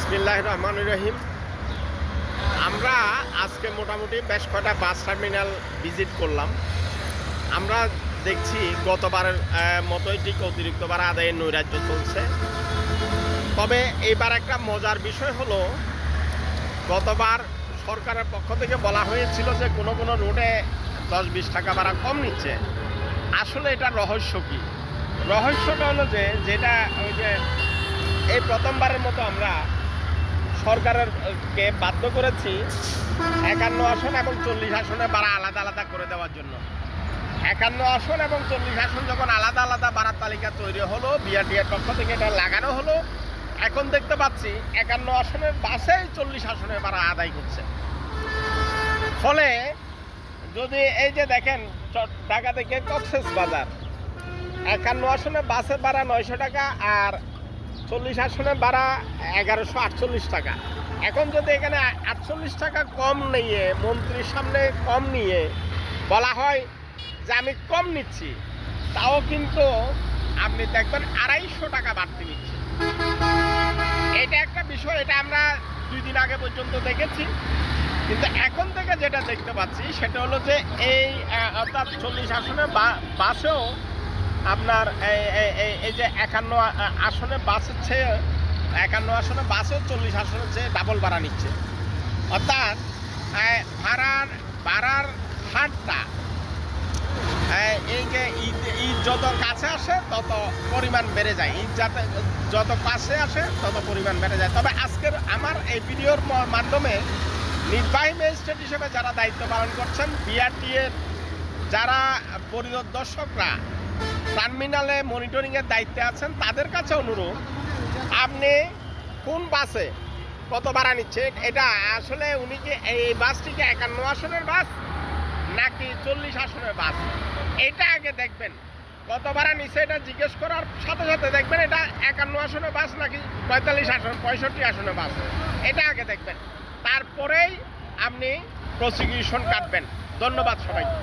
বিসমিল্লাহির রহমানির রহিম। আমরা আজকে মোটামুটি বেশ কয়টা বাস টার্মিনাল ভিজিট করলাম। আমরা দেখছি গতবারের মতোই ঠিক অতিরিক্ত ভাড়া আদায়ের নৈরাজ্য চলছে। তবে এইবার একটা মজার বিষয় হলো, গতবার সরকারের পক্ষ থেকে বলা হয়েছিল যে কোনো কোনো রোডে 10-20 টাকা ভাড়া কম নিচ্ছে। আসলে এটা রহস্য কি? রহস্যটা হলো যে যেটা ওই যে এই প্রথমবারের মতো আমরা সরকারকে বাধ্য করেছি 51 আসন এবং 40 আসনে ভাড়া আলাদা আলাদা করে দেওয়ার জন্য। 51 আসন এবং 40 আসন যখন আলাদা আলাদা ভাড়ার তালিকা তৈরি হলো, বিআরটিএর পক্ষ থেকে এটা লাগানো হলো, এখন দেখতে পাচ্ছি 51 আসনের বাসেই 40 আসনের ভাড়া আদায় করছে। ফলে যদি এই যে দেখেন ঢাকা থেকে কক্সবাজার 51 আসনে বাসের ভাড়া 900 টাকা আর 40 আসনে ভাড়া 1148 টাকা। এখন যদি এখানে 48 টাকা কম নিয়ে মন্ত্রীর সামনে কম নিয়ে বলা হয় যে আমি কম নিচ্ছি, তাও কিন্তু আপনি দেখবেন 250 টাকা বাড়তি নিচ্ছে। এটা একটা বিষয়, এটা আমরা 2 দিন আগে পর্যন্ত দেখেছি। কিন্তু এখন থেকে যেটা দেখতে পাচ্ছি সেটা হলো যে এই অর্থাৎ 40 আসনে বাসেও আপনার এই যে 51 আসনে বাসের চেয়ে 51 আসনে বাসেও 40 আসনের চেয়ে ডাবল ভাড়া নিচ্ছে। অর্থাৎ ভাড়ার হারটা এই যে ঈদ যত কাছে আসে তত পরিমাণ বেড়ে যায়, ঈদ যাতে যত কাছে আসে তত পরিমাণ বেড়ে যায়। তবে আজকের আমার এই ভিডিওর মাধ্যমে নির্বাহী ম্যাজিস্ট্রেট হিসেবে যারা দায়িত্ব পালন করছেন, বিআরটিএর যারা পরিদর্শকরা টার্মিনালে মনিটরিংয়ের দায়িত্বে আছেন, তাদের কাছে অনুরোধ, আপনি কোন বাসে কত ভাড়া নিচ্ছে এটা আসলে উনি কি এই বাসটি কি 51 আসনের বাস নাকি 40 আসনের বাস, এটা আগে দেখবেন। কত ভাড়া নিচ্ছে এটা জিজ্ঞেস করার সাথে সাথে দেখবেন এটা 51 আসনের বাস নাকি 45 আসন 65 আসনের বাস, এটা আগে দেখবেন। তারপরেই আপনি প্রসিকিউশন কাটবেন। ধন্যবাদ সবাইকে।